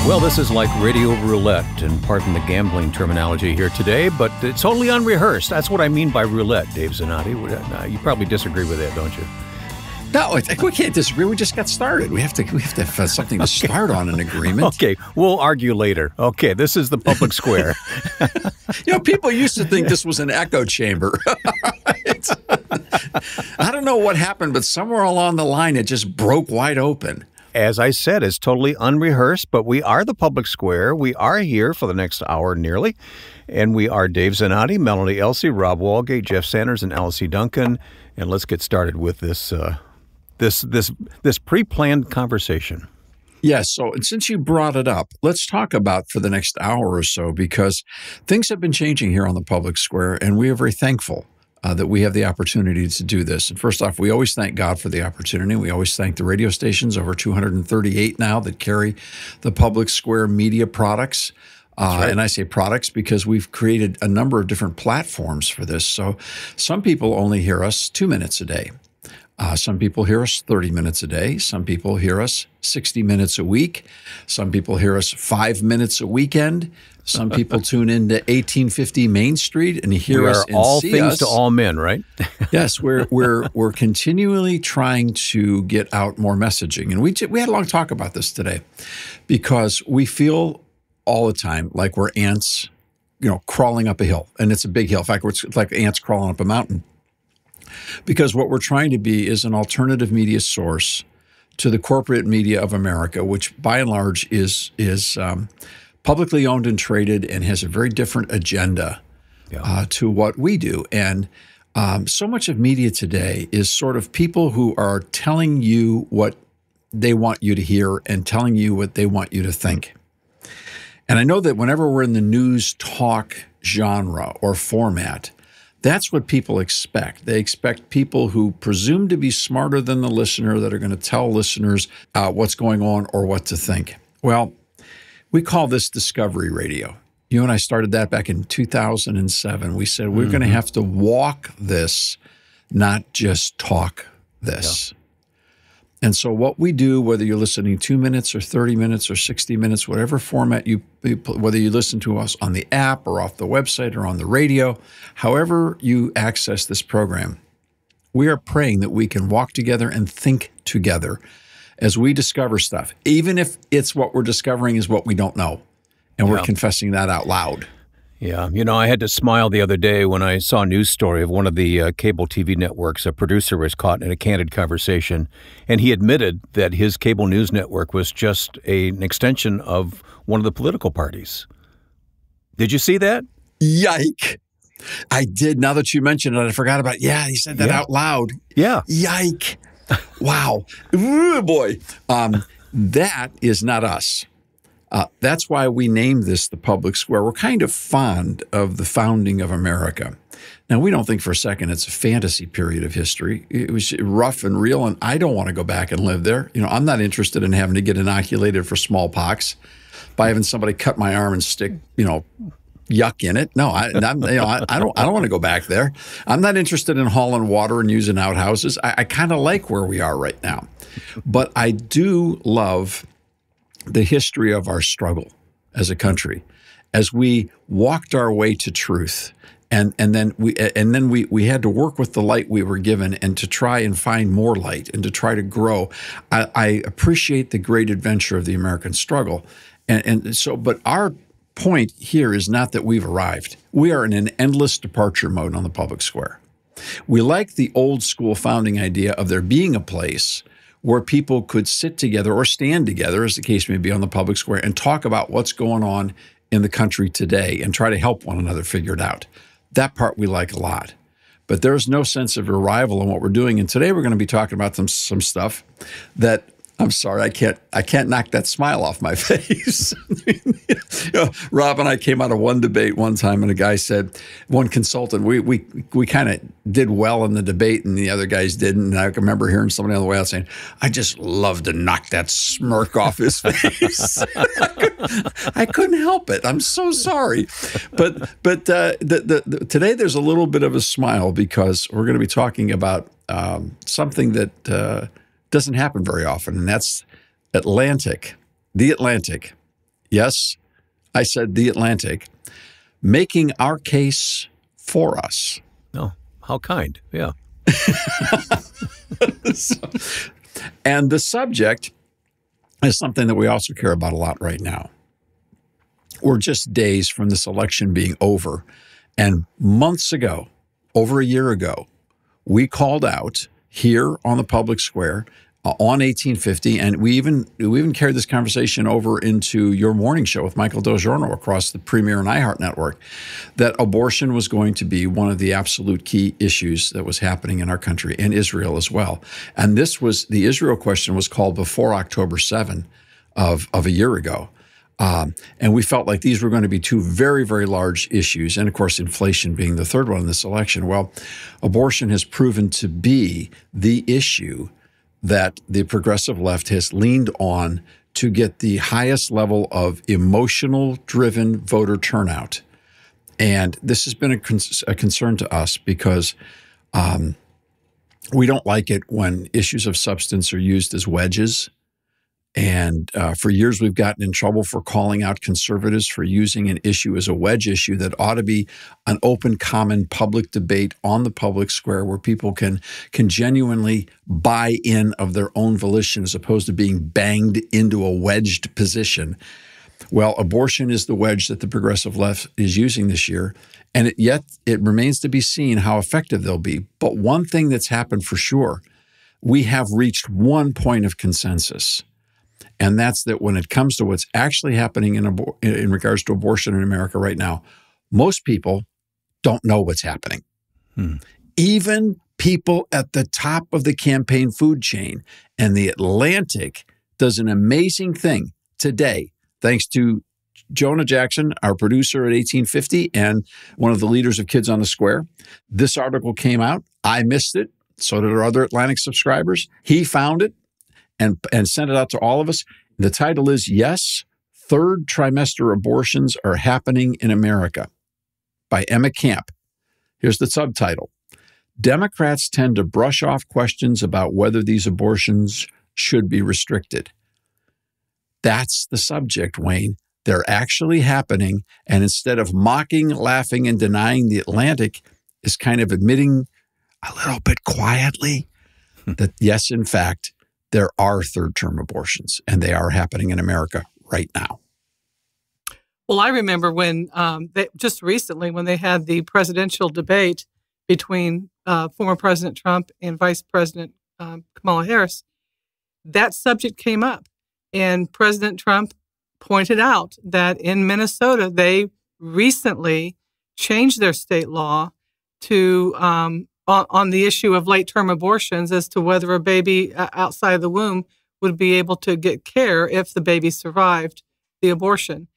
Well, this is like radio roulette, and pardon the gambling terminology here today, but it's totally unrehearsed. That's what I mean by roulette, Dave Zanotti. You probably disagree with that, don't you? No, we can't disagree. We just got started. We have to have something to start on an agreement. Okay, we'll argue later. Okay, this is the public square. People used to think this was an echo chamber. I don't know what happened, but somewhere along the line, it just broke wide open. As I said, it's totally unrehearsed, but we are the public square. We are here for the next hour nearly, and we are Dave Zanotti, Melanie Elsey, Rob Walgate, Jeff Sanders, and Alice Duncan. And let's get started with this pre-planned conversation. Yes. So since you brought it up, let's talk about for the next hour or so, because things have been changing here on the public square, and we are very thankful that we have the opportunity to do this. And first off, we always thank God for the opportunity. We always thank the radio stations, over 238 now, that carry the public square media products. Right. And I say products because we've created a number of different platforms for this. So some people only hear us 2 minutes a day. Some people hear us 30 minutes a day. Some people hear us 60 minutes a week. Some people hear us 5 minutes a weekend. Some people tune into 1850 Main Street and hear us and see us. All things to all men, right? Yes, we're continually trying to get out more messaging, and we had a long talk about this today, because we feel all the time like we're ants, crawling up a hill, and it's a big hill. In fact, it's like ants crawling up a mountain. Because what we're trying to be is an alternative media source to the corporate media of America, which by and large is publicly owned and traded and has a very different agenda to what we do. And so much of media today is sort of people who are telling you what they want you to hear and telling you what they want you to think. And I know that whenever we're in the news talk genre or format, that's what people expect. They expect people who presume to be smarter than the listener that are going to tell listeners what's going on or what to think. Well, we call this discovery radio. You and I started that back in 2007. We said we're going to have to walk this, not just talk this. Yeah. And so what we do, whether you're listening 2 minutes or 30 minutes or 60 minutes, whatever format whether you listen to us on the app or off the website or on the radio, however you access this program, we are praying that we can walk together and think together as we discover stuff, even if it's what we're discovering is what we don't know. And we're confessing that out loud. Yeah. I had to smile the other day when I saw a news story of one of the cable TV networks. A producer was caught in a candid conversation, and he admitted that his cable news network was just an extension of one of the political parties. Did you see that? Yike. I did. Now that you mentioned it, I forgot about it. Yeah, he said that out loud. Yeah. Yike. Wow. Ooh, boy. That is not us. That's why we named this the public square. We're kind of fond of the founding of America. Now, we don't think for a second it's a fantasy period of history. It was rough and real, and I don't want to go back and live there. I'm not interested in having to get inoculated for smallpox by having somebody cut my arm and stick, yuck in it. No, I don't want to go back there. I'm not interested in hauling water and using outhouses. I kind of like where we are right now. But I do love the history of our struggle as a country, as we walked our way to truth, and then we had to work with the light we were given, and to try and find more light and to try to grow. I appreciate the great adventure of the American struggle, and so. But our point here is not that we've arrived. We are in an endless departure mode on the public square. We like the old school founding idea of there being a place where people could sit together or stand together, as the case may be, on the public square and talk about what's going on in the country today and try to help one another figure it out. That part we like a lot. But there's no sense of arrival in what we're doing. And today we're going to be talking about some stuff that, I'm sorry, I can't knock that smile off my face. Rob and I came out of one debate one time, and a guy said, one consultant, we kind of did well in the debate, and the other guys didn't. And I remember hearing somebody on the way out saying, "I just love to knock that smirk off his face." I couldn't help it. I'm so sorry, but today there's a little bit of a smile because we're going to be talking about something that doesn't happen very often, and that's the Atlantic Yes, I said The Atlantic, making our case for us. Oh, how kind. Yeah. And the subject is something that we also care about a lot right now. We're just days from this election being over. And months ago, over a year ago, we called out here on the public square on 1850, and we even carried this conversation over into your morning show with Michael Del Giorno across the Premier and iHeart network, that abortion was going to be one of the absolute key issues that was happening in our country, and Israel as well. And the Israel question was called before October 7 of a year ago. And we felt like these were going to be two very, very large issues. And of course, inflation being the third one in this election. Well, abortion has proven to be the issue that the progressive left has leaned on to get the highest level of emotional-driven voter turnout. And this has been a concern to us because we don't like it when issues of substance are used as wedges. And for years, we've gotten in trouble for calling out conservatives for using an issue as a wedge issue that ought to be an open, common public debate on the public square where people can genuinely buy in of their own volition as opposed to being banged into a wedged position. Well, abortion is the wedge that the progressive left is using this year, and yet it remains to be seen how effective they'll be. But one thing that's happened for sure, we have reached one point of consensus. And that's that when it comes to what's actually happening in regards to abortion in America right now, most people don't know what's happening. Even people at the top of the campaign food chain. And The Atlantic does an amazing thing today, thanks to Jonah Jackson, our producer at 1850 and one of the leaders of Kids on the Square. This article came out. I missed it. So did our other Atlantic subscribers. He found it and sent it out to all of us. The title is, Yes, Third Trimester Abortions Are Happening in America, by Emma Camp. Here's the subtitle. Democrats tend to brush off questions about whether these abortions should be restricted. That's the subject, Wayne. They're actually happening, and instead of mocking, laughing, and denying, The Atlantic is kind of admitting a little bit quietly that, yes, in fact, there are third-term abortions, and they are happening in America right now. Well, I remember when just recently when they had the presidential debate between former President Trump and Vice President Kamala Harris, that subject came up. And President Trump pointed out that in Minnesota, they recently changed their state law to on the issue of late-term abortions as to whether a baby outside the womb would be able to get care if the baby survived the abortion.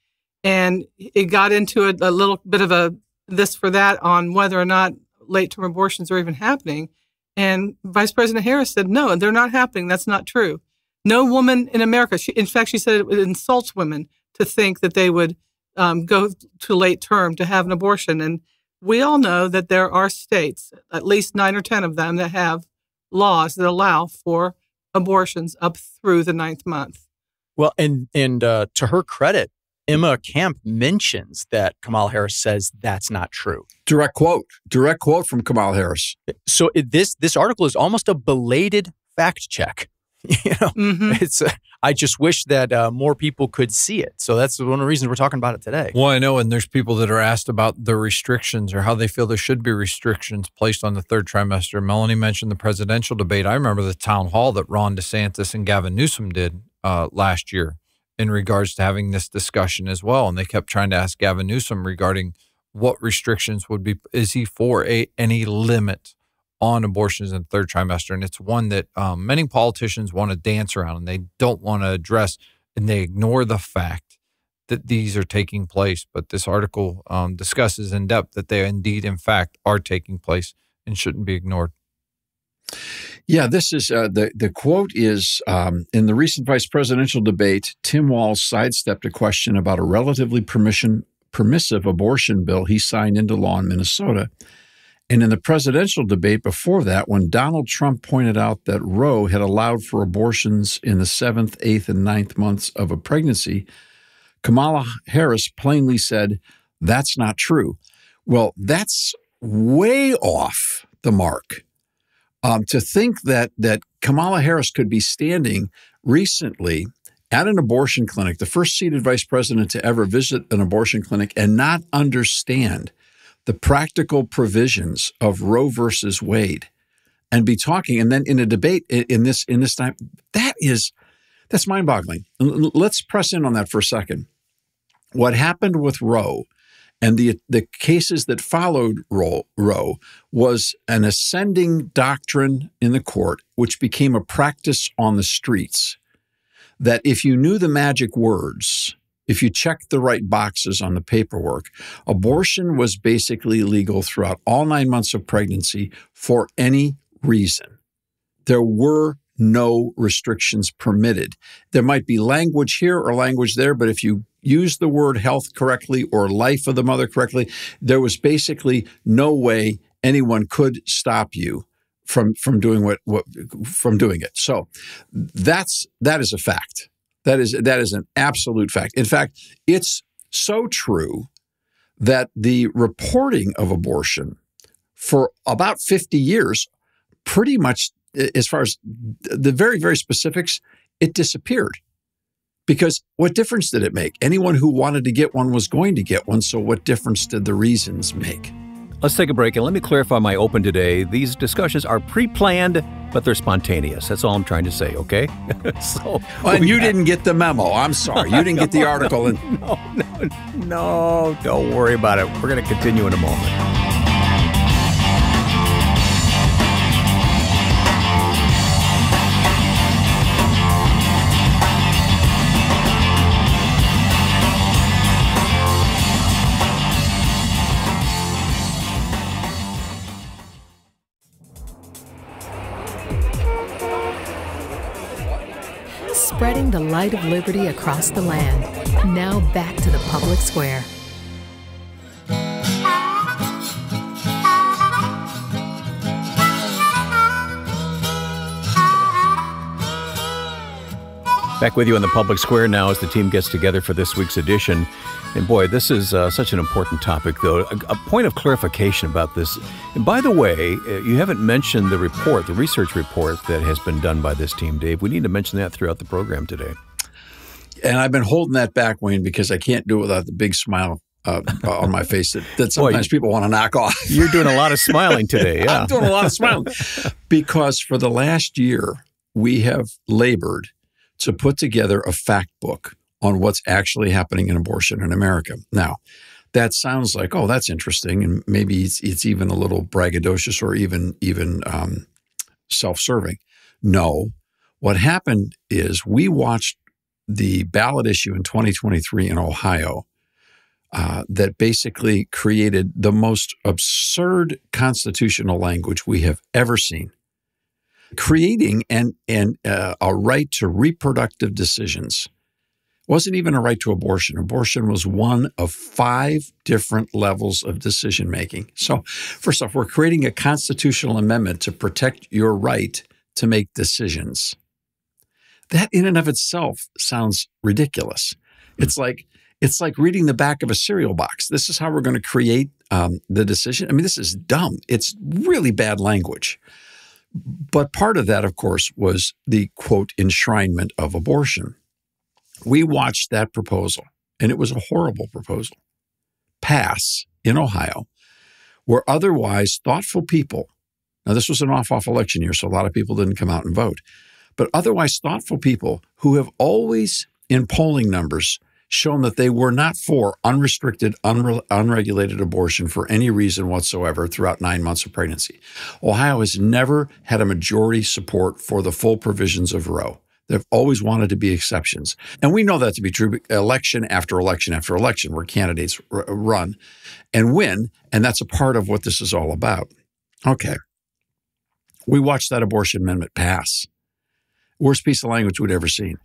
And it got into a little bit of a this for that on whether or not late-term abortions are even happening. And Vice President Harris said, no, they're not happening. That's not true. No woman in America, in fact, she said it insults women to think that they would go to late term to have an abortion. And we all know that there are states, at least 9 or 10 of them, that have laws that allow for abortions up through the 9th month. Well, and to her credit, Emma Camp mentions that Kamala Harris says that's not true. Direct quote from Kamala Harris. So this article is almost a belated fact check. It's I just wish that more people could see it. So that's one of the reasons we're talking about it today. Well, I know, and there's people that are asked about the restrictions or how they feel there should be restrictions placed on the third trimester. Melanie mentioned the presidential debate. I remember the town hall that Ron DeSantis and Gavin Newsom did last year in regards to having this discussion as well. And they kept trying to ask Gavin Newsom regarding what restrictions would be, is he for any limit on abortions in the third trimester. And it's one that many politicians want to dance around and they don't want to address, and they ignore the fact that these are taking place. But this article discusses in depth that they indeed, in fact, are taking place and shouldn't be ignored. Yeah, this is the quote is, in the recent vice presidential debate, Tim Walz sidestepped a question about a relatively permissive abortion bill he signed into law in Minnesota. And in the presidential debate before that, when Donald Trump pointed out that Roe had allowed for abortions in the 7th, 8th, and 9th months of a pregnancy, Kamala Harris plainly said, that's not true. Well, that's way off the mark. To think that Kamala Harris could be standing recently at an abortion clinic, the first seated vice president to ever visit an abortion clinic, and not understand the practical provisions of Roe versus Wade, and be talking, and then in a debate in this time, that's mind-boggling. Let's press in on that for a second. What happened with Roe and the cases that followed Roe was an ascending doctrine in the court, which became a practice on the streets, that if you knew the magic words, if you checked the right boxes on the paperwork, abortion was basically legal throughout all 9 months of pregnancy for any reason. There were no restrictions permitted. There might be language here or language there, but if you use the word health correctly or life of the mother correctly, there was basically no way anyone could stop you from doing from doing it. So that is a fact. That is an absolute fact. In fact, it's so true that the reporting of abortion for about 50 years, pretty much as far as the very, very specifics, it disappeared. Because what difference did it make? Anyone who wanted to get one was going to get one, so what difference did the reasons make? Let's take a break, and let me clarify my open today. These discussions are pre-planned, but they're spontaneous. That's all I'm trying to say, okay? And you didn't get the memo. I'm sorry. You didn't get the article. No, don't worry about it. We're going to continue in a moment. Spreading the light of liberty across the land. Now back to the public square. Back with you in the public square now as the team gets together for this week's edition. And boy, this is such an important topic, though. A point of clarification about this. And by the way, you haven't mentioned the research report that has been done by this team, Dave. We need to mention that throughout the program today. And I've been holding that back, Wayne, because I can't do it without the big smile on my face that sometimes people want to knock off. You're doing a lot of smiling today, yeah. I'm doing a lot of smiling. Because for the last year, we have labored to put together a fact book on what's actually happening in abortion in America. Now, that sounds like, oh, that's interesting, and maybe it's even a little braggadocious or even self-serving. No, what happened is we watched the ballot issue in 2023 in Ohio that basically created the most absurd constitutional language we have ever seen, creating a right to reproductive decisions. Wasn't even a right to abortion. Abortion was one of 5 different levels of decision making. So first off, we're creating a constitutional amendment to protect your right to make decisions. That in and of itself sounds ridiculous. It's like reading the back of a cereal box. This is how we're going to create the decision. I mean, this is dumb. It's really bad language. But part of that, of course, was the, quote, enshrinement of abortion. We watched that proposal, and it was a horrible proposal, pass in Ohio, where otherwise thoughtful people, now this was an off election year, so a lot of people didn't come out and vote, but otherwise thoughtful people who have always, in polling numbers, shown that they were not for unrestricted, unregulated abortion for any reason whatsoever throughout 9 months of pregnancy. Ohio has never had a majority support for the full provisions of Roe. They've always wanted to be exceptions. And we know that to be true election after election after election, where candidates run and win, and that's a part of what this is all about. Okay. We watched that abortion amendment pass. Worst piece of language we'd ever seen.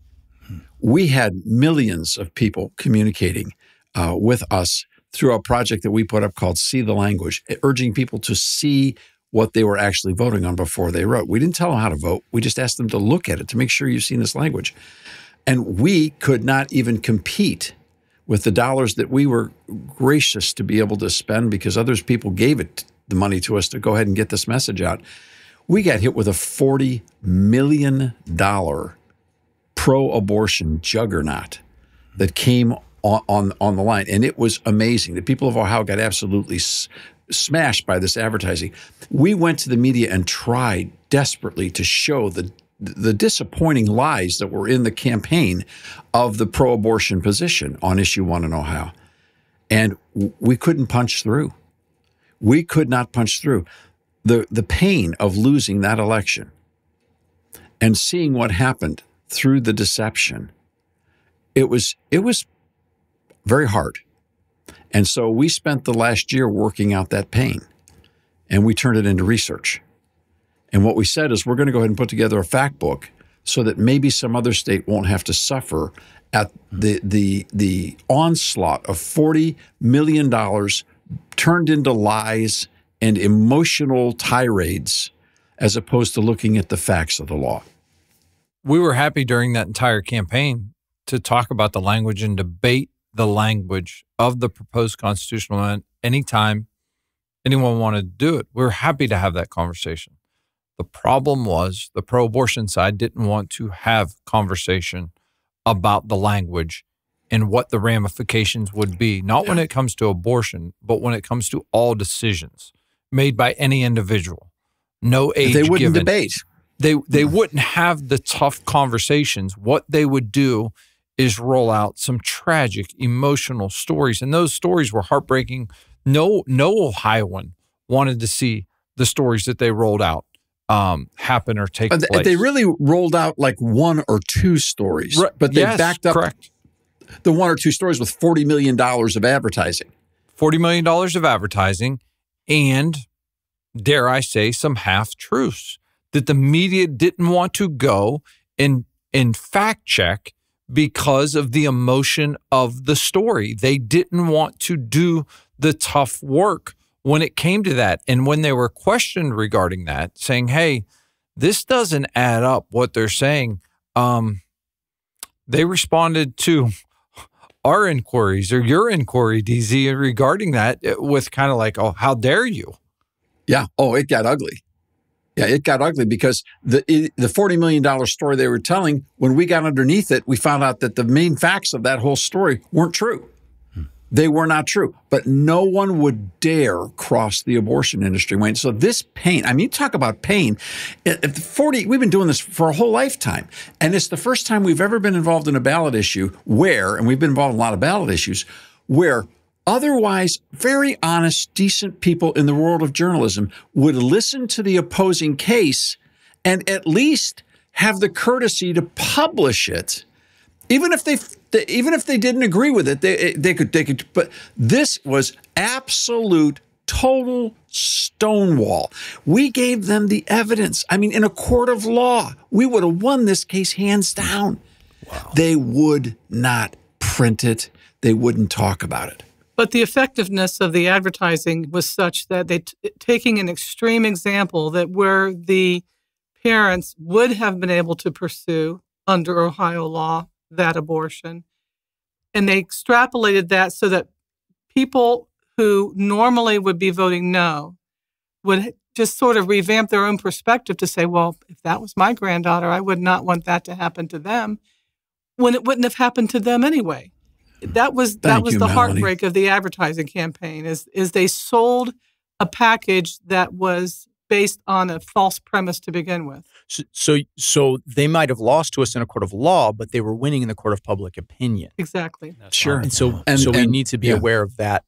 We had millions of people communicating with us through a project that we put up called See the Language, urging people to see what they were actually voting on before they wrote. We didn't tell them how to vote. We just asked them to look at it to make sure you've seen this language. And we could not even compete with the dollars that we were gracious to be able to spend because others people gave the money to us to go ahead and get this message out. We got hit with a $40 million pro-abortion juggernaut that came on the line. And it was amazing. The people of Ohio got absolutely smashed by this advertising. We went to the media and tried desperately to show the disappointing lies that were in the campaign of the pro-abortion position on issue 1 in Ohio. And we couldn't punch through. We could not punch through. The pain of losing that election and seeing what happened through the deception, it was very hard. And so we spent the last year working out that pain, and we turned it into research. And what we said is we're going to go ahead and put together a fact book so that maybe some other state won't have to suffer at the onslaught of $40 million turned into lies and emotional tirades as opposed to looking at the facts of the law. We were happy during that entire campaign to talk about the language and debate the language of the proposed constitutional amendment anytime anyone wanted to do it. We were happy to have that conversation. The problem was the pro-abortion side didn't want to have conversation about the language and what the ramifications would be, not when it comes to abortion, but when it comes to all decisions made by any individual. No age given. They wouldn't debate. They wouldn't have the tough conversations. What they would do is roll out some tragic, emotional stories. And those stories were heartbreaking. No Ohioan wanted to see the stories that they rolled out happen or take place. They really rolled out like 1 or 2 stories, right. But they backed up the 1 or 2 stories with $40 million of advertising. $40 million of advertising and, dare I say, some half-truths that the media didn't want to go and fact check because of the emotion of the story. They didn't want to do the tough work when it came to that. And when they were questioned regarding that, saying, hey, this doesn't add up, what they're saying, they responded to our inquiries or your inquiry, DZ, regarding that with kind of like, oh, how dare you? Yeah. Oh, it got ugly. Yeah, it got ugly because the $40 million story they were telling, when we got underneath it, we found out that the main facts of that whole story weren't true. They were not true. But no one would dare cross the abortion industry, Wayne. So this pain, I mean, talk about pain. We've been doing this for a whole lifetime. And it's the first time we've ever been involved in a ballot issue where, and we've been involved in a lot of ballot issues, where otherwise very honest, decent people in the world of journalism would listen to the opposing case and at least have the courtesy to publish it. Even if they didn't agree with it, they could. But this was absolute, total stonewall. We gave them the evidence. I mean, in a court of law, we would have won this case hands down. Wow. They would not print it. They wouldn't talk about it. But the effectiveness of the advertising was such that taking an extreme example that where the parents would have been able to pursue under Ohio law that abortion, and they extrapolated that so that people who normally would be voting no would just sort of revamp their own perspective to say, well, if that was my granddaughter, I would not want that to happen to them, when it wouldn't have happened to them anyway. That was the heartbreak of the advertising campaign is they sold a package that was based on a false premise to begin with. So they might have lost to us in a court of law, but they were winning in the court of public opinion. Exactly. Sure. And so we need to be aware of that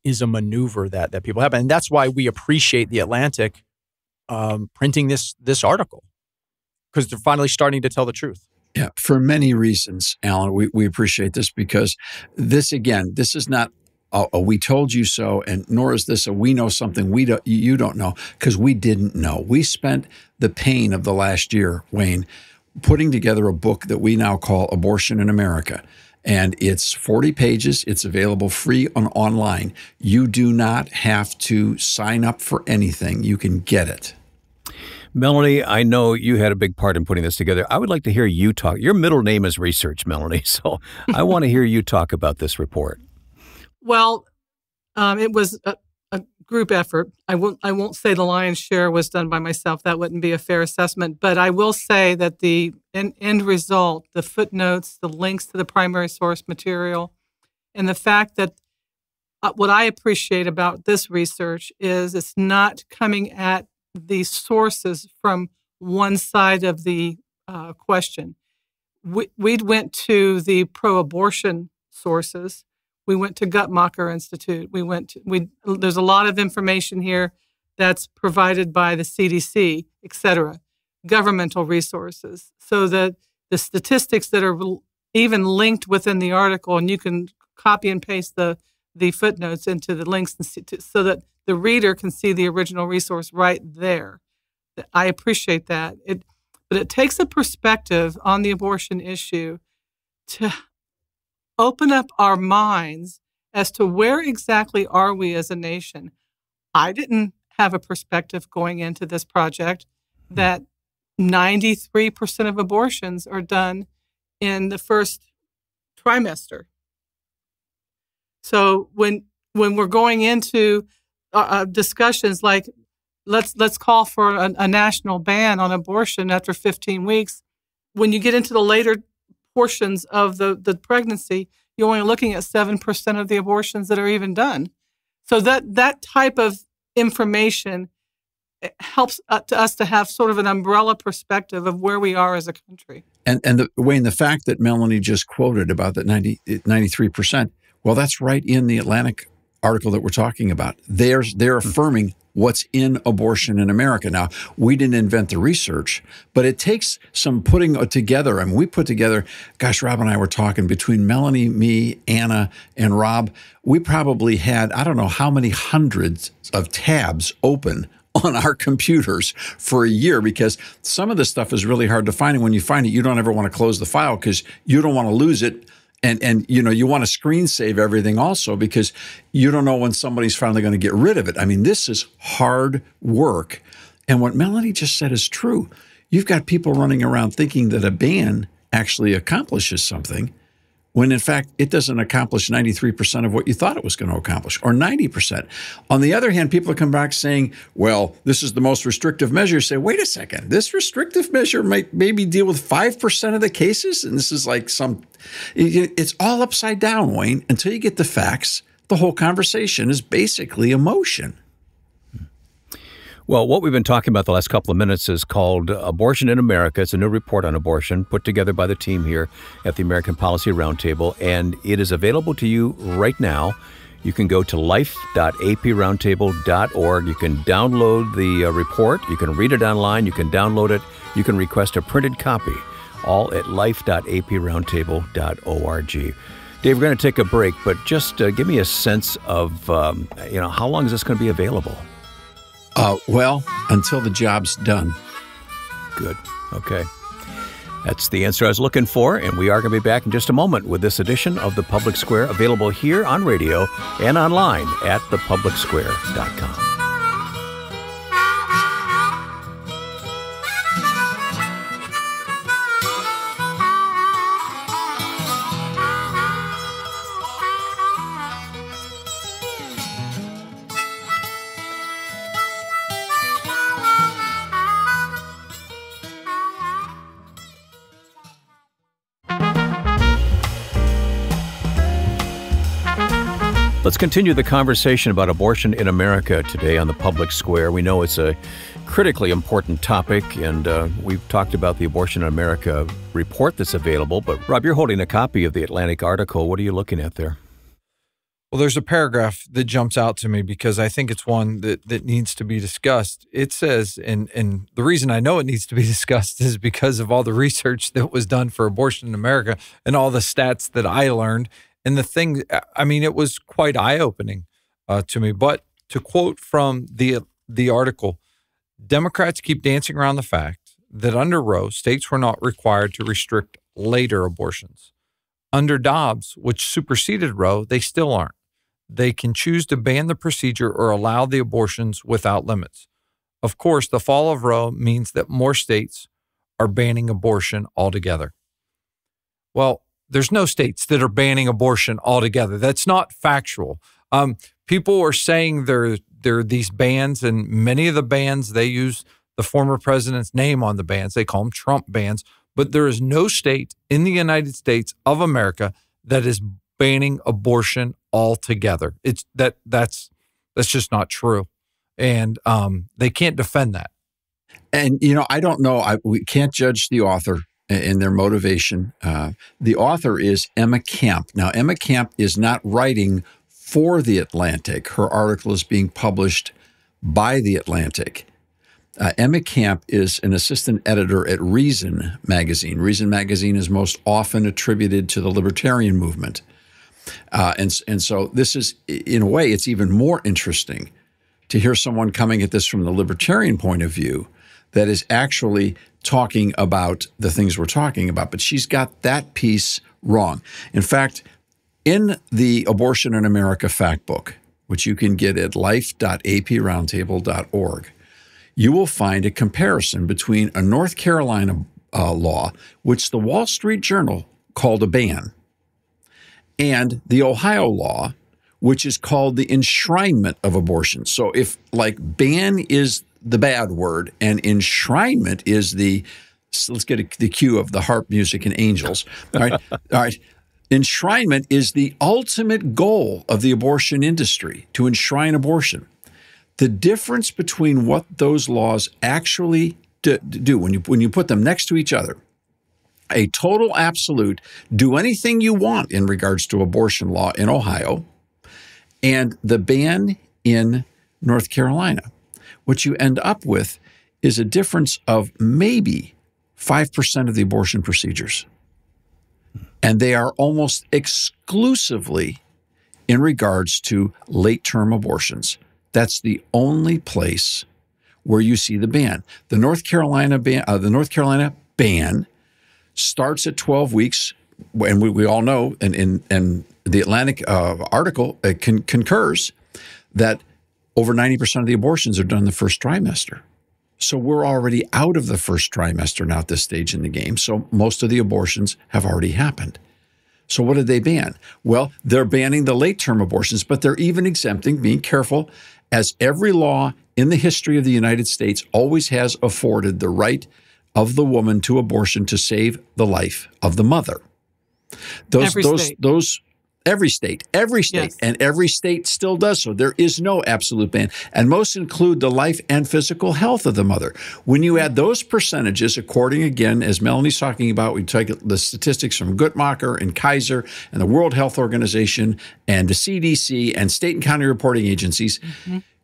is a maneuver that people have. And that's why we appreciate The Atlantic printing this article, because they're finally starting to tell the truth. Yeah, for many reasons, Alan, we appreciate this because this is not a we told you so, and nor is this a we know something you don't know, because we didn't know. We spent the pain of the last year, Wayne, putting together a book that we now call Abortion in America. And it's 40 pages. It's available free online. You do not have to sign up for anything. You can get it. Melanie, I know you had a big part in putting this together. I would like to hear you talk. Your middle name is Research, Melanie, so I want to hear you talk about this report. Well, it was a group effort. I won't say the lion's share was done by myself. That wouldn't be a fair assessment. But I will say that the end result, the footnotes, the links to the primary source material, and the fact that what I appreciate about this research is it's not coming at the sources from one side of the question. We went to the pro-abortion sources. We went to Guttmacher Institute. There's a lot of information here that's provided by the CDC, et cetera, governmental resources. So that the statistics that are even linked within the article, and you can copy and paste the footnotes into the links so that the reader can see the original resource right there. I appreciate that. But it takes a perspective on the abortion issue to open up our minds as to where exactly are we as a nation. I didn't have a perspective going into this project that 93% of abortions are done in the first trimester. So when we're going into discussions like let's call for a national ban on abortion after 15 weeks, when you get into the later portions of the pregnancy, you're only looking at 7% of the abortions that are even done. So that type of information helps to us to have sort of an umbrella perspective of where we are as a country. And Wayne, the fact that Melanie just quoted about that 93%, well, that's right in the Atlantic article that we're talking about. They're affirming what's in abortion in America. Now, we didn't invent the research, but it takes some putting together. I mean, we put together, gosh, Rob and I were talking between Melanie, me, Anna, and Rob. We probably had, I don't know how many hundreds of tabs open on our computers for a year, because some of this stuff is really hard to find. And when you find it, you don't ever want to close the file because you don't want to lose it. And you want to screen save everything also because you don't know when somebody's finally going to get rid of it. I mean, this is hard work. And what Melanie just said is true. You've got people running around thinking that a ban actually accomplishes something, when in fact it doesn't accomplish 93% of what you thought it was going to accomplish, or 90%. On the other hand, people come back saying, well, this is the most restrictive measure. You say, wait a second, this restrictive measure might maybe deal with 5% of the cases? And this is like it's all upside down, Wayne. Until you get the facts, the whole conversation is basically emotion. Well, what we've been talking about the last couple of minutes is called Abortion in America. It's a new report on abortion put together by the team here at the American Policy Roundtable, and it is available to you right now. You can go to life.aproundtable.org. You can download the report. You can read it online. You can download it. You can request a printed copy, all at life.aproundtable.org. Dave, we're going to take a break, but just give me a sense of, how long is this going to be available? Well, until the job's done. Good. Okay. That's the answer I was looking for, and we are going to be back in just a moment with this edition of The Public Square, available here on radio and online at thepublicsquare.com. Let's continue the conversation about abortion in America today on the Public Square. We know it's a critically important topic, and we've talked about the Abortion in America report that's available. But, Rob, you're holding a copy of the Atlantic article. What are you looking at there? Well, there's a paragraph that jumps out to me because I think it's one that needs to be discussed. It says, and the reason I know it needs to be discussed is because of all the research that was done for abortion in America and all the stats that I learned. And the thing, I mean, it was quite eye-opening to me. But to quote from the article, Democrats keep dancing around the fact that under Roe, states were not required to restrict later abortions. Under Dobbs, which superseded Roe, they still aren't. They can choose to ban the procedure or allow the abortions without limits. Of course, the fall of Roe means that more states are banning abortion altogether. Well, there's no states that are banning abortion altogether. That's not factual. People are saying there are these bans, and many of the bans, they use the former president's name on the bans. They call them Trump bans. But there is no state in the United States of America that is banning abortion altogether. That's just not true. And they can't defend that. And, I don't know. We can't judge the author and their motivation. The author is Emma Camp. Now, Emma Camp is not writing for The Atlantic. Her article is being published by The Atlantic. Emma Camp is an assistant editor at Reason magazine. Reason magazine is most often attributed to the libertarian movement. And so this is, in a way, it's even more interesting to hear someone coming at this from the libertarian point of view that is actually talking about the things we're talking about. But she's got that piece wrong. In fact, in the Abortion in America fact book, which you can get at life.aproundtable.org, you will find a comparison between a North Carolina law, which the Wall Street Journal called a ban, and the Ohio law, which is called the enshrinement of abortion. So if ban is the bad word and enshrinement is let's get the cue of the harp music and angels. All right. All right. Enshrinement is the ultimate goal of the abortion industry, to enshrine abortion. The difference between what those laws actually do when you put them next to each other, a total absolute, do anything you want in regards to abortion law in Ohio, and the ban in North Carolina, what you end up with is a difference of maybe 5% of the abortion procedures. And they are almost exclusively in regards to late-term abortions. That's the only place where you see the ban. The North Carolina ban starts at 12 weeks, and we all know, and the Atlantic article concurs that over 90% of the abortions are done in the first trimester. So we're already out of the first trimester now at this stage in the game. So most of the abortions have already happened. So what did they ban? Well, they're banning the late-term abortions, but they're even exempting, being careful, as every law in the history of the United States always has afforded the right of the woman to abortion to save the life of the mother. Every state, yes. And every state still does so. There is no absolute ban. And most include the life and physical health of the mother. When you add those percentages, according, again, as Melanie's talking about, we take the statistics from Guttmacher and Kaiser and the World Health Organization and the CDC and state and county reporting agencies,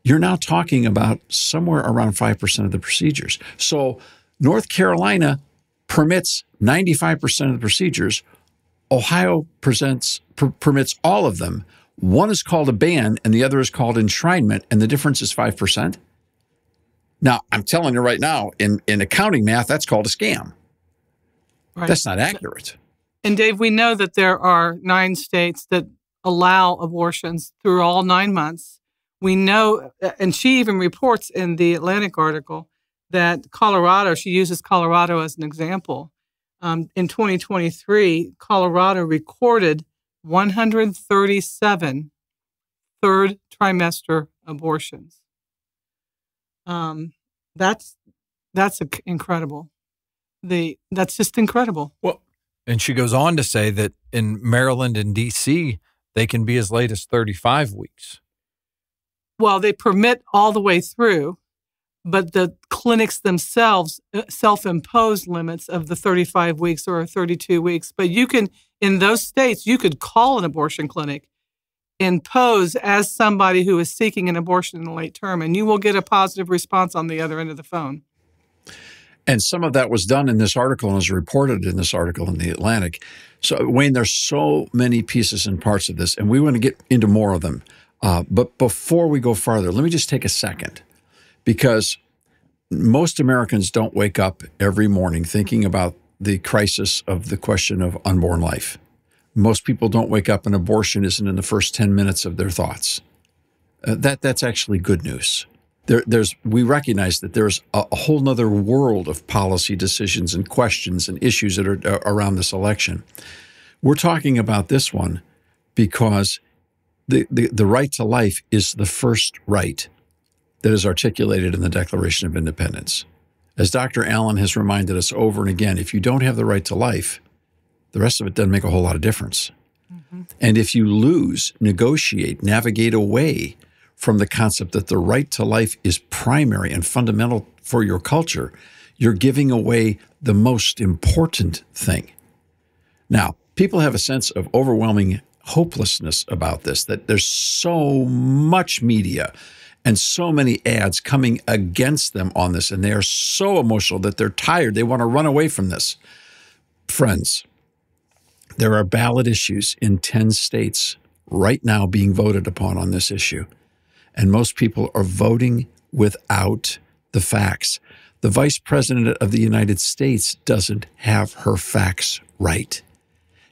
you're now talking about somewhere around 5% of the procedures. So North Carolina permits 95% of the procedures. Ohio permits all of them. One is called a ban and the other is called enshrinement, and the difference is 5%. Now, I'm telling you right now, in accounting math, that's called a scam. Right. That's not accurate. And Dave, we know that there are 9 states that allow abortions through all 9 months. We know, and she even reports in the Atlantic article that Colorado, she uses Colorado as an example. In 2023, Colorado recorded 137 third trimester abortions. That's incredible. That's just incredible. Well, and she goes on to say that in Maryland and D.C., they can be as late as 35 weeks. Well, they permit all the way through, but the clinics themselves self-impose limits of the 35 weeks or 32 weeks. But you can, in those states, you could call an abortion clinic and pose as somebody who is seeking an abortion in the late term, and you will get a positive response on the other end of the phone. And some of that was done in this article and is reported in this article in the Atlantic. So, Wayne, there's so many pieces and parts of this, and we want to get into more of them. But before we go farther, let me just take a second, because most Americans don't wake up every morning thinking about the crisis of the question of unborn life. Most people don't wake up and abortion isn't in the first 10 minutes of their thoughts. That's actually good news. we recognize that there's a whole nother world of policy decisions and questions and issues that are around this election. We're talking about this one because the right to life is the first right that is articulated in the Declaration of Independence. As Dr. Allen has reminded us over and again, if you don't have the right to life, the rest of it doesn't make a whole lot of difference. Mm-hmm. And if you lose, negotiate, navigate away from the concept that the right to life is primary and fundamental for your culture, you're giving away the most important thing. Now, people have a sense of overwhelming hopelessness about this, that there's so much media and so many ads coming against them on this, and they are so emotional that they're tired. They want to run away from this. Friends, there are ballot issues in 10 states right now being voted upon on this issue. And most people are voting without the facts. The Vice President of the United States doesn't have her facts right.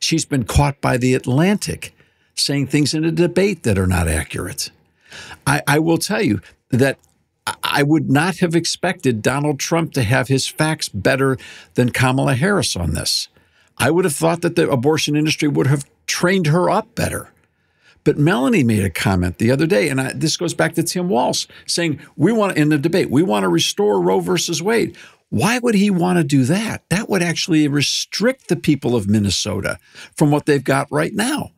She's been caught by the Atlantic saying things in a debate that are not accurate. I will tell you that I would not have expected Donald Trump to have his facts better than Kamala Harris on this. I would have thought that the abortion industry would have trained her up better. But Melanie made a comment the other day, and this goes back to Tim Walz, saying, in the debate, we want to restore Roe versus Wade. Why would he want to do that? That would actually restrict the people of Minnesota from what they've got right now.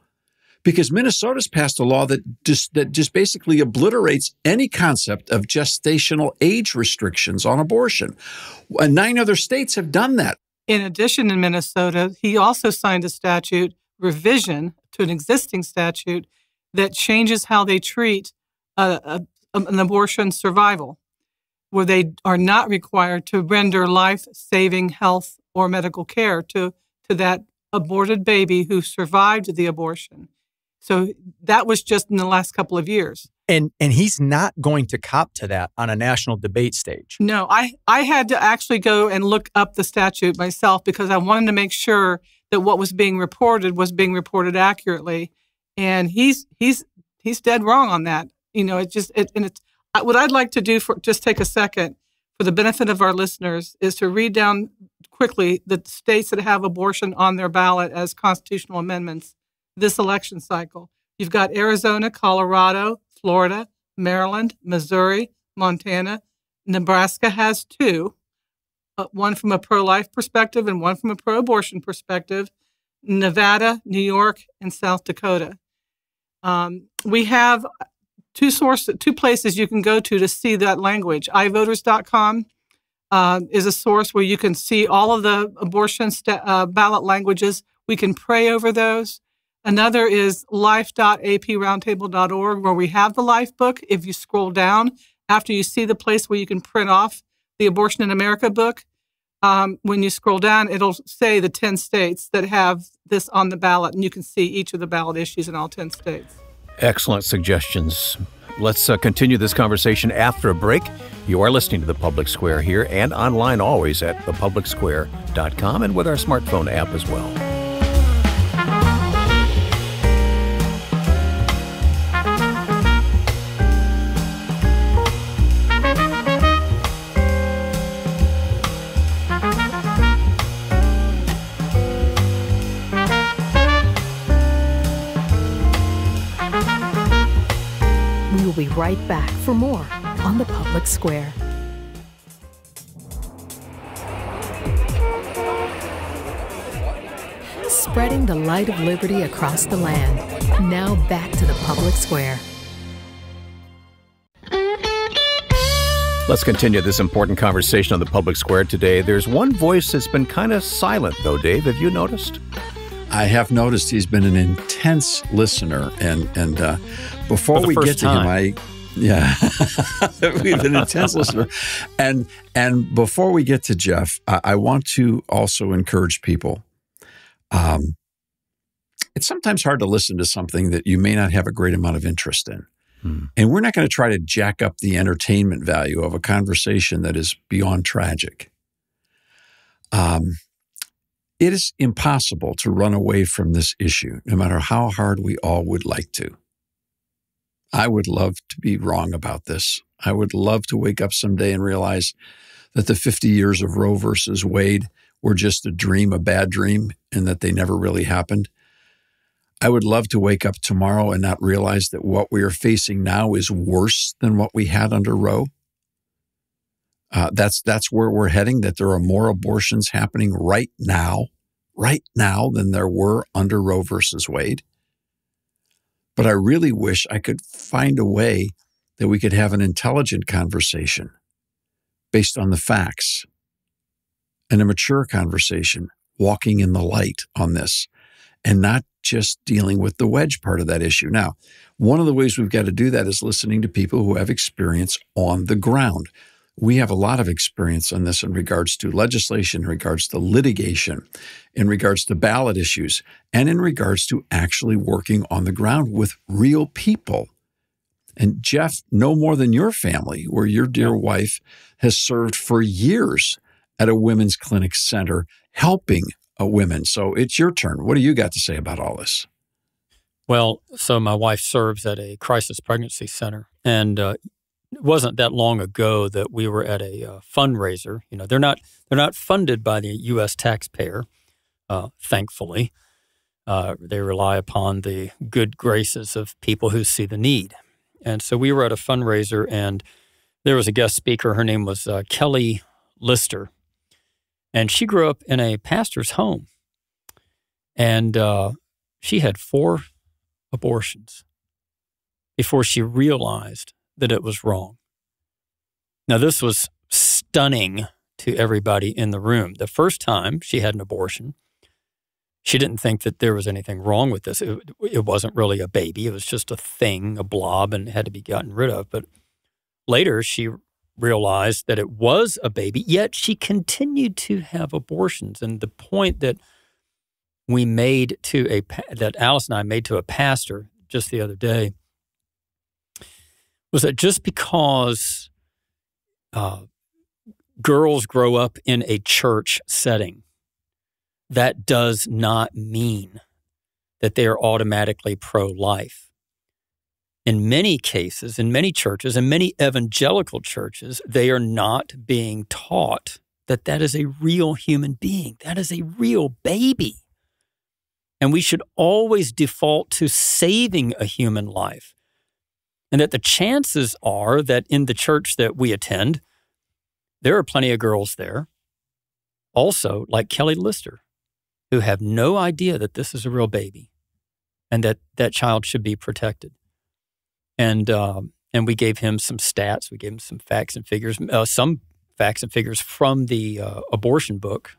Because Minnesota's passed a law that just basically obliterates any concept of gestational age restrictions on abortion. 9 other states have done that. In addition, in Minnesota, he also signed a statute revision to an existing statute that changes how they treat an abortion survival, where they are not required to render life-saving health or medical care to that aborted baby who survived the abortion. So that was just in the last couple of years. And he's not going to cop to that on a national debate stage. No, I had to actually go and look up the statute myself because I wanted to make sure that what was being reported accurately. And he's dead wrong on that. You know, what I'd like to do just take a second for the benefit of our listeners is to read down quickly the states that have abortion on their ballot as constitutional amendments this election cycle. You've got Arizona, Colorado, Florida, Maryland, Missouri, Montana. Nebraska has 2, one from a pro-life perspective and one from a pro-abortion perspective. Nevada, New York, and South Dakota. We have 2 places you can go to see that language. iVoters.com is a source where you can see all of the abortion ballot languages. We can pray over those. Another is life.aproundtable.org, where we have the Life book. If you scroll down, after you see the place where you can print off the Abortion in America book, when you scroll down, it'll say the 10 states that have this on the ballot, and you can see each of the ballot issues in all 10 states. Excellent suggestions. Let's continue this conversation after a break. You are listening to The Public Square here and online always at thepublicsquare.com and with our smartphone app as well. We'll be right back for more on The Public Square. Spreading the light of liberty across the land. Now back to The Public Square. Let's continue this important conversation on The Public Square today. There's one voice that's been kind of silent, though, Dave. Have you noticed? I have noticed he's been an intense listener, and before we get to him, we've been an intense listener, and before we get to Jeff, I want to also encourage people. It's sometimes hard to listen to something that you may not have a great amount of interest in, and we're not going to try to jack up the entertainment value of a conversation that is beyond tragic. It is impossible to run away from this issue, no matter how hard we all would like to. I would love to be wrong about this. I would love to wake up someday and realize that the 50 years of Roe versus Wade were just a dream, a bad dream, and that they never really happened. I would love to wake up tomorrow and not realize that what we are facing now is worse than what we had under Roe. That's where we're heading, that there are more abortions happening right now than there were under Roe versus Wade. But I really wish I could find a way that we could have an intelligent conversation based on the facts and a mature conversation, walking in the light on this and not just dealing with the wedge part of that issue. Now, one of the ways we've got to do that is listening to people who have experience on the ground. We have a lot of experience on this in regards to legislation, in regards to litigation, in regards to ballot issues, and in regards to actually working on the ground with real people. And Jeff, no more than your family, where your dear wife has served for years at a women's clinic center helping women. So it's your turn. What do you got to say about all this? Well, so my wife serves at a crisis pregnancy center, and it wasn't that long ago that we were at a fundraiser. You know, they're not funded by the U.S. taxpayer, thankfully. They rely upon the good graces of people who see the need. And so we were at a fundraiser, and there was a guest speaker. Her name was Kelly Lister, and she grew up in a pastor's home. And she had 4 abortions before she realized that it was wrong. Now, this was stunning to everybody in the room. The first time she had an abortion, she didn't think that there was anything wrong with this. It wasn't really a baby. It was just a thing, a blob, and it had to be gotten rid of. But later, she realized that it was a baby, yet she continued to have abortions. And the point that that Alice and I made to a pastor just the other day was that just because girls grow up in a church setting, that does not mean that they are automatically pro-life. In many cases, in many churches, and many evangelical churches, they are not being taught that that is a real human being. That is a real baby. And we should always default to saving a human life. And that the chances are that in the church that we attend, there are plenty of girls there, also like Kelly Lister, who have no idea that this is a real baby and that that child should be protected. And we gave him some stats. We gave him some facts and figures, from the abortion book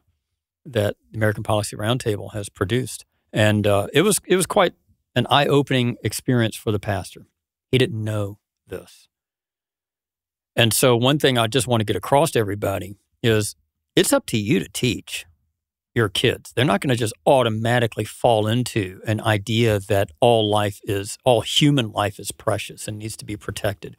that the American Policy Roundtable has produced. And it was quite an eye-opening experience for the pastor. He didn't know this. And so one thing I just want to get across to everybody is it's up to you to teach your kids. They're not going to just automatically fall into an idea that all human life is precious and needs to be protected.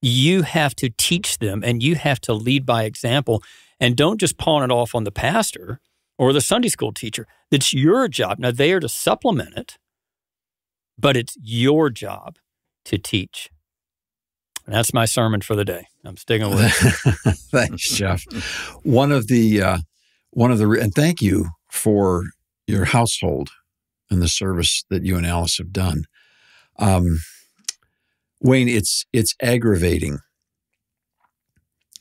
You have to teach them, and you have to lead by example, and don't just pawn it off on the pastor or the Sunday school teacher. It's your job. Now, they are to supplement it, but it's your job to teach. And that's my sermon for the day. I'm sticking with it. Thanks, Jeff. And thank you for your household and the service that you and Alice have done. Wayne, it's aggravating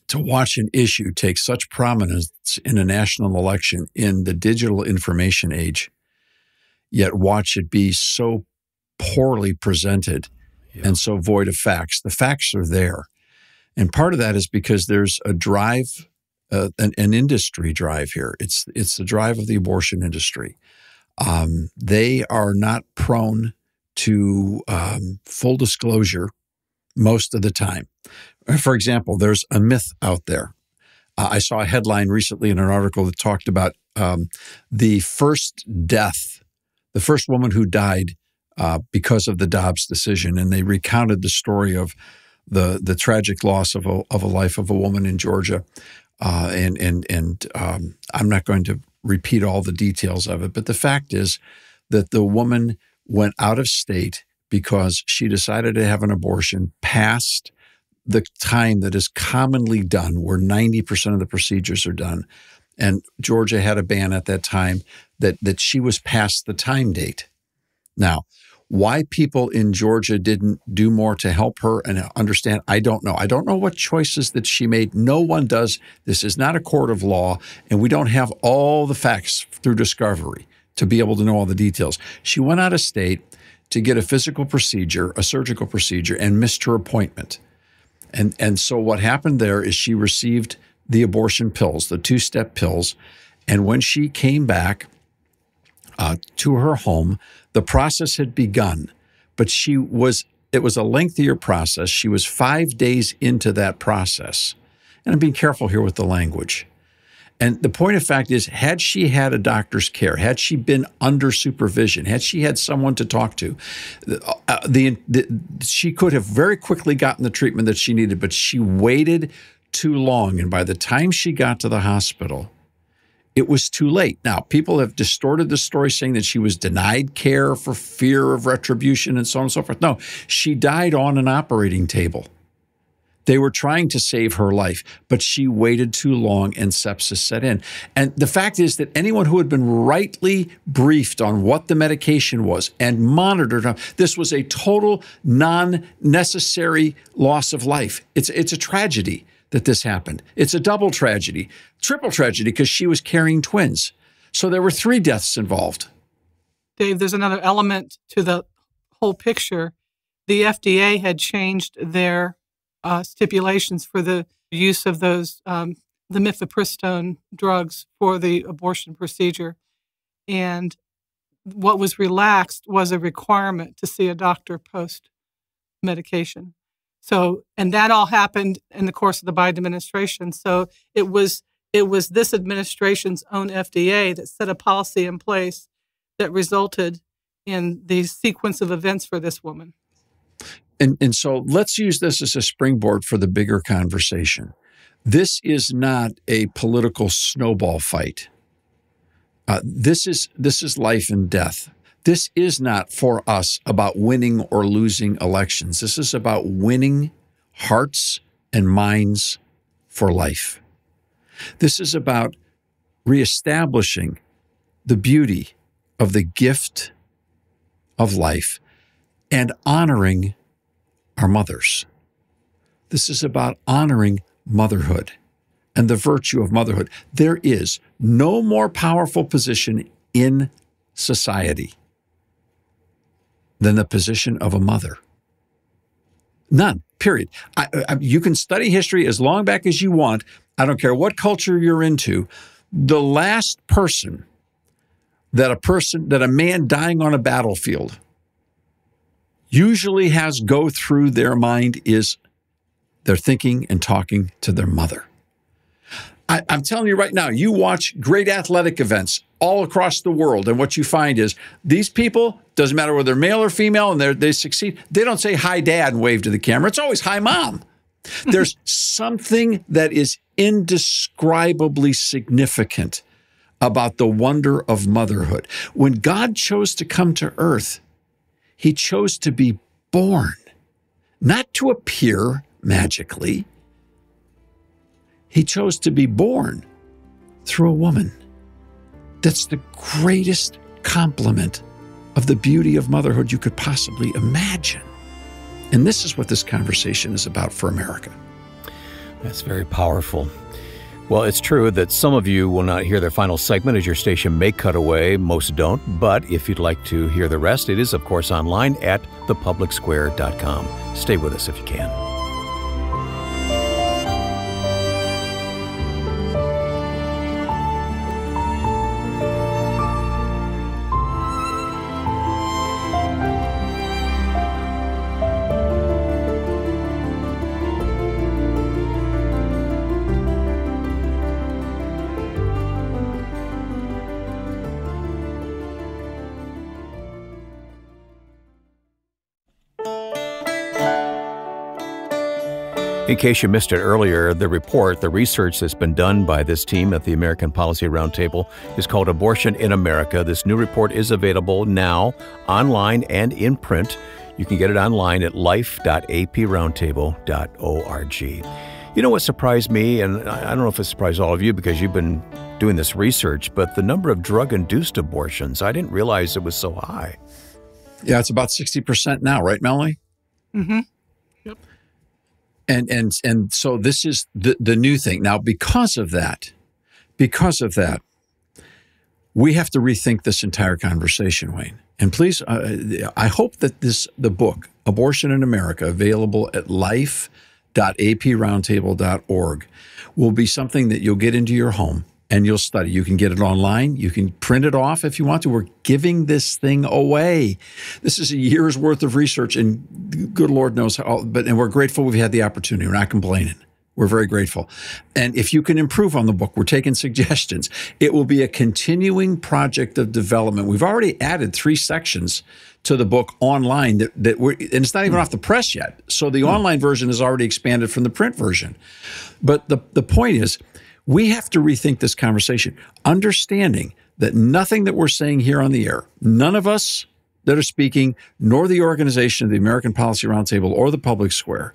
to watch an issue take such prominence in a national election in the digital information age, yet watch it be so poorly presented and so void of facts. The facts are there. And part of that is because there's a drive, an industry drive here. It's the drive of the abortion industry. They are not prone to full disclosure most of the time. For example, there's a myth out there. I saw a headline recently in an article that talked about the first woman who died because of the Dobbs decision, and they recounted the story of the tragic loss of a life of a woman in Georgia. I'm not going to repeat all the details of it, but the fact is that the woman went out of state because she decided to have an abortion past the time that is commonly done, where 90% of the procedures are done. And Georgia had a ban at that time that she was past the time date. Now, why people in Georgia didn't do more to help her and understand, I don't know. I don't know what choices that she made. No one does. This is not a court of law, and we don't have all the facts through discovery to be able to know all the details. She went out of state to get a physical procedure, a surgical procedure, and missed her appointment. And so what happened there is she received the abortion pills, the 2-step pills, and when she came back to her home, the process had begun, but it was a lengthier process. She was 5 days into that process. And I'm being careful here with the language. And the point of fact is, had she had a doctor's care, had she been under supervision, had she had someone to talk to, she could have very quickly gotten the treatment that she needed, but she waited too long. And by the time she got to the hospital, it was too late. Now, people have distorted the story, saying that she was denied care for fear of retribution and so on and so forth. No, she died on an operating table. They were trying to save her life, but she waited too long and sepsis set in. And the fact is that anyone who had been rightly briefed on what the medication was and monitored, this was a total non-necessary loss of life. It's a tragedy that this happened. It's a double tragedy, triple tragedy, because she was carrying twins. So there were 3 deaths involved. Dave, there's another element to the whole picture. The FDA had changed their stipulations for the use of those, the mifepristone drugs for the abortion procedure. And what was relaxed was a requirement to see a doctor post-medication. So, and that all happened in the course of the Biden administration. So it was this administration's own FDA that set a policy in place that resulted in the sequence of events for this woman. And so let's use this as a springboard for the bigger conversation. This is not a political snowball fight. This is life and death. This is not for us about winning or losing elections. This is about winning hearts and minds for life. This is about reestablishing the beauty of the gift of life and honoring our mothers. This is about honoring motherhood and the virtue of motherhood. There is no more powerful position in society than the position of a mother. None, period. You can study history as long back as you want. I don't care what culture you're into. The last person that a man dying on a battlefield usually has go through their mind is they're thinking and talking to their mother. I'm telling you right now, you watch great athletic events all across the world, and what you find is these people, doesn't matter whether they're male or female, and they succeed, they don't say, "Hi, Dad," and wave to the camera. It's always, "Hi, Mom." There's something that is indescribably significant about the wonder of motherhood. When God chose to come to earth, He chose to be born, not to appear magically. He chose to be born through a woman. That's the greatest compliment of the beauty of motherhood you could possibly imagine. And this is what this conversation is about for America. That's very powerful. Well, it's true that some of you will not hear their final segment as your station may cut away. Most don't. But if you'd like to hear the rest, it is, of course, online at thepublicsquare.com. Stay with us if you can. In case you missed it earlier, the research that's been done by this team at the American Policy Roundtable is called Abortion in America. This new report is available now online and in print. You can get it online at life.aproundtable.org. You know what surprised me, and I don't know if it surprised all of you because you've been doing this research, but the number of drug-induced abortions, I didn't realize it was so high. Yeah, it's about 60% now, right, Melanie? Mm-hmm. Yep. And so this is the new thing. Now, because of that, we have to rethink this entire conversation, Wayne. And please, I hope that the book, Abortion in America, available at life.aproundtable.org, will be something that you'll get into your home and you'll study. You can get it online. You can print it off if you want to. We're giving this thing away. This is a year's worth of research, and good Lord knows how, and we're grateful we've had the opportunity. We're not complaining. We're very grateful. And if you can improve on the book, we're taking suggestions. It will be a continuing project of development. We've already added 3 sections to the book online and it's not even off the press yet. So the online version is already expanded from the print version. But the point is, we have to rethink this conversation, understanding that nothing that we're saying here on the air, none of us that are speaking, nor the organization of the American Policy Roundtable or the Public Square,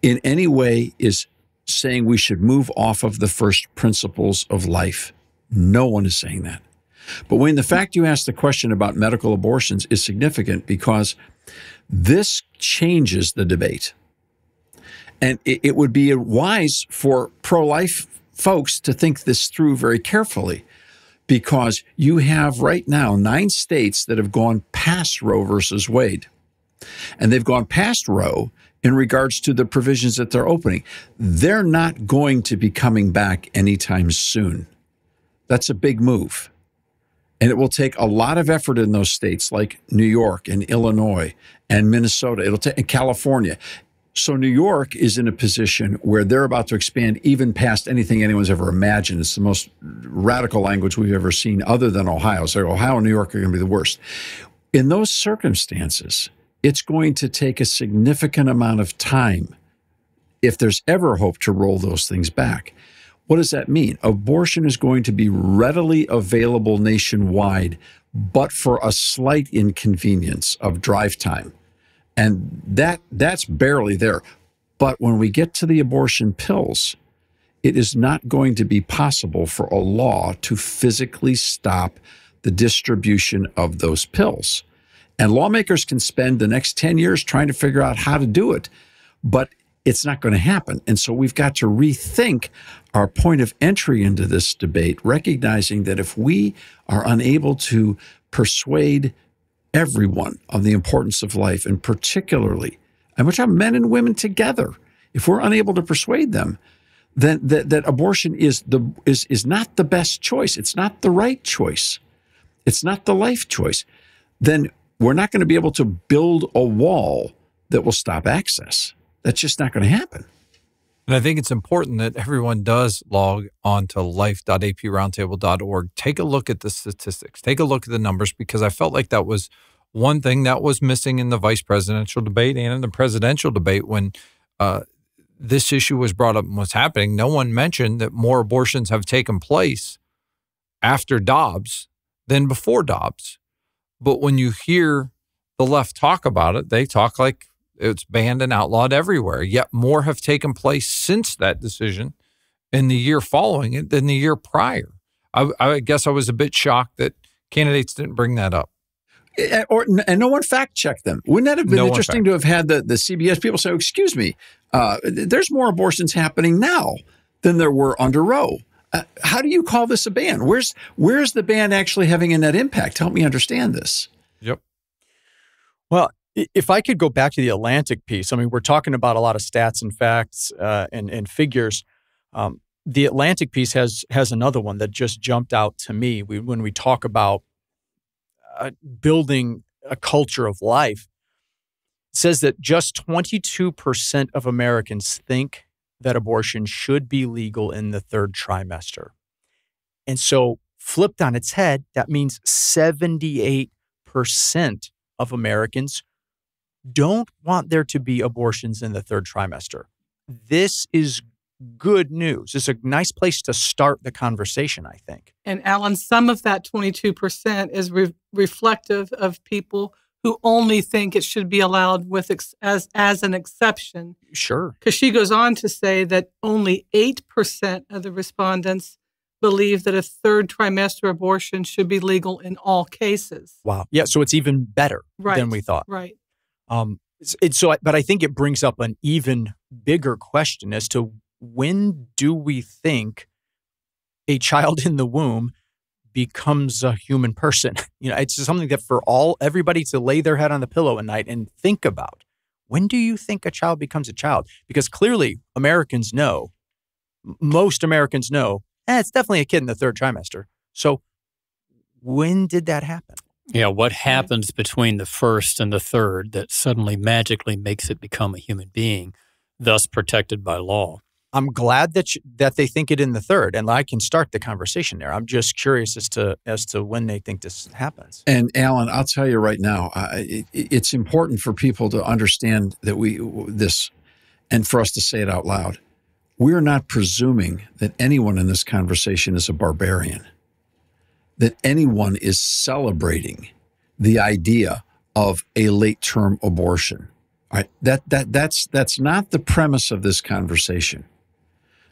in any way is saying we should move off of the first principles of life. No one is saying that. But when the fact you asked the question about medical abortions is significant because this changes the debate. And it would be wise for pro-life folks to think this through very carefully, because you have right now 9 states that have gone past Roe versus Wade. And they've gone past Roe in regards to the provisions that they're opening. They're not going to be coming back anytime soon. That's a big move. And it will take a lot of effort in those states like New York and Illinois and Minnesota. It'll take California. So New York is in a position where they're about to expand even past anything anyone's ever imagined. It's the most radical language we've ever seen other than Ohio. So Ohio and New York are going to be the worst. In those circumstances, it's going to take a significant amount of time if there's ever hope to roll those things back. What does that mean? Abortion is going to be readily available nationwide, but for a slight inconvenience of drive time. And that's barely there. But when we get to the abortion pills, it is not going to be possible for a law to physically stop the distribution of those pills. And lawmakers can spend the next 10 years trying to figure out how to do it, but it's not going to happen. And so we've got to rethink our point of entry into this debate, recognizing that if we are unable to persuade everyone of the importance of life, and particularly, and we're talking men and women together, if we're unable to persuade them, then that abortion is not the best choice. It's not the right choice. It's not the life choice. Then we're not going to be able to build a wall that will stop access. That's just not going to happen. And I think it's important that everyone does log on to life.aproundtable.org. Take a look at the statistics. Take a look at the numbers, because I felt like that was one thing that was missing in the vice presidential debate and in the presidential debate when this issue was brought up and was happening. No one mentioned that more abortions have taken place after Dobbs than before Dobbs. But when you hear the left talk about it, they talk like it's banned and outlawed everywhere. Yet more have taken place since that decision in the year following it than the year prior. I guess I was a bit shocked that candidates didn't bring that up. And no one fact-checked them. Wouldn't that have been interesting to have had the CBS people say, excuse me, there's more abortions happening now than there were under Roe. How do you call this a ban? Where's the ban actually having a net impact? Help me understand this. Yep. Well, if I could go back to the Atlantic piece, I mean, we're talking about a lot of stats and facts and figures. The Atlantic piece has another one that just jumped out to me when we talk about building a culture of life. It says that just 22% of Americans think that abortion should be legal in the 3rd trimester. And so flipped on its head, that means 78% of Americans don't want there to be abortions in the 3rd trimester. This is good news. It's a nice place to start the conversation, I think. And Alan, some of that 22% is reflective of people who only think it should be allowed with as an exception. Sure. Because she goes on to say that only 8% of the respondents believe that a third trimester abortion should be legal in all cases. Wow. Yeah, so it's even better than we thought. Right. But I think it brings up an even bigger question as to when do we think a child in the womb becomes a human person? It's something that for everybody to lay their head on the pillow at night and think about. When do you think a child becomes a child? Because clearly Americans know, most Americans know, it's definitely a kid in the third trimester. So when did that happen? Yeah, what happens between the first and the third that suddenly magically makes it become a human being, thus protected by law? I'm glad that they think it in the third, and I can start the conversation there. I'm just curious as to when they think this happens. And Alan, I'll tell you right now, it's important for people to understand that this, and for us to say it out loud. We're not presuming that anyone in this conversation is a barbarian, that anyone is celebrating the idea of a late-term abortion. All right? That's not the premise of this conversation.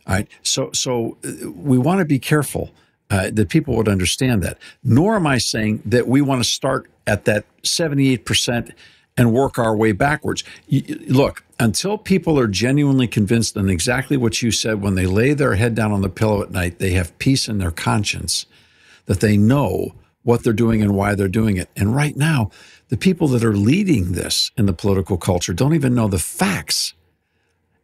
All right. So we want to be careful that people would understand that. Nor am I saying that we want to start at that 78% and work our way backwards. Look, until people are genuinely convinced on exactly what you said, when they lay their head down on the pillow at night, they have peace in their conscience, that they know what they're doing and why they're doing it. And right now, the people that are leading this in the political culture don't even know the facts.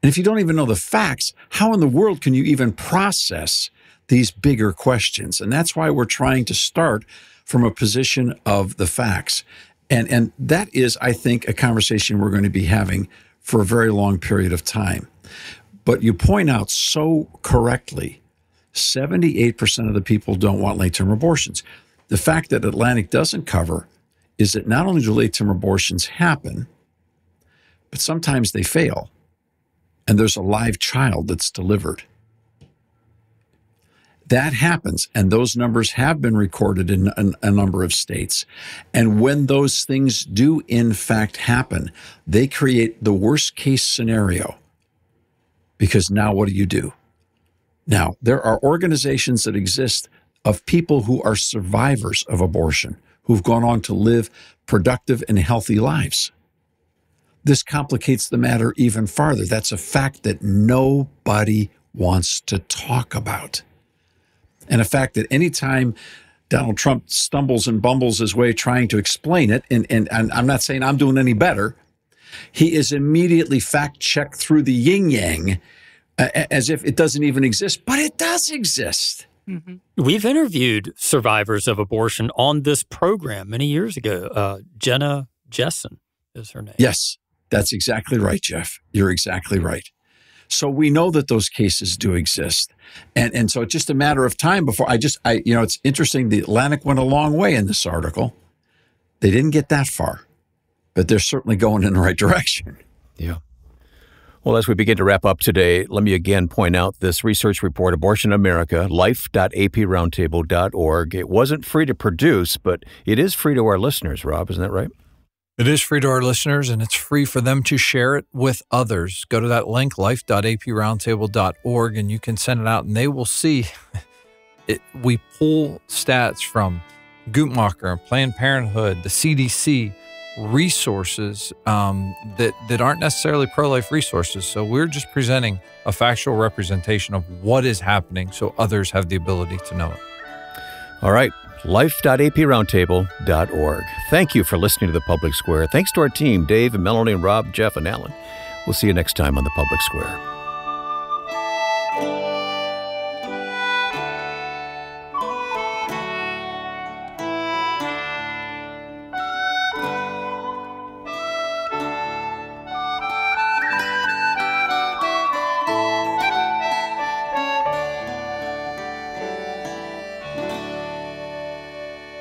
And if you don't even know the facts, how in the world can you even process these bigger questions? And that's why we're trying to start from a position of the facts. And that is, I think, a conversation we're going to be having for a very long period of time. But you point out so correctly, 78% of the people don't want late-term abortions. The fact that Atlantic doesn't cover is that not only do late-term abortions happen, but sometimes they fail, and there's a live child that's delivered. That happens, and those numbers have been recorded in a number of states. And when those things do, in fact, happen, they create the worst-case scenario. Because now what do? Now, there are organizations that exist of people who are survivors of abortion, who've gone on to live productive and healthy lives. This complicates the matter even farther. That's a fact that nobody wants to talk about. And a fact that anytime Donald Trump stumbles and bumbles his way trying to explain it, and I'm not saying I'm doing any better, he is immediately fact-checked through the yin-yang as if it doesn't even exist. But it does exist. Mm-hmm. We've interviewed survivors of abortion on this program many years ago. Jenna Jessen is her name. Yes, that's exactly right, Jeff. You're exactly right. So we know that those cases do exist. And so it's just a matter of time before it's interesting. The Atlantic went a long way in this article. They didn't get that far, but they're certainly going in the right direction. Yeah. Well, as we begin to wrap up today, let me again point out this research report, Abortion America, life.aproundtable.org. It wasn't free to produce, but it is free to our listeners, Rob. Isn't that right? It is free to our listeners, and it's free for them to share it with others. Go to that link, life.aproundtable.org, and you can send it out, and they will see it. We pull stats from Guttmacher, Planned Parenthood, the CDC, resources that aren't necessarily pro-life resources. So we're just presenting a factual representation of what is happening so others have the ability to know it. All right. Life.aproundtable.org. Thank you for listening to The Public Square. Thanks to our team, Dave and Melanie and Rob, Jeff and Alan. We'll see you next time on The Public Square.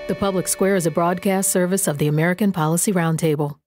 The Public Square is a broadcast service of the American Policy Roundtable.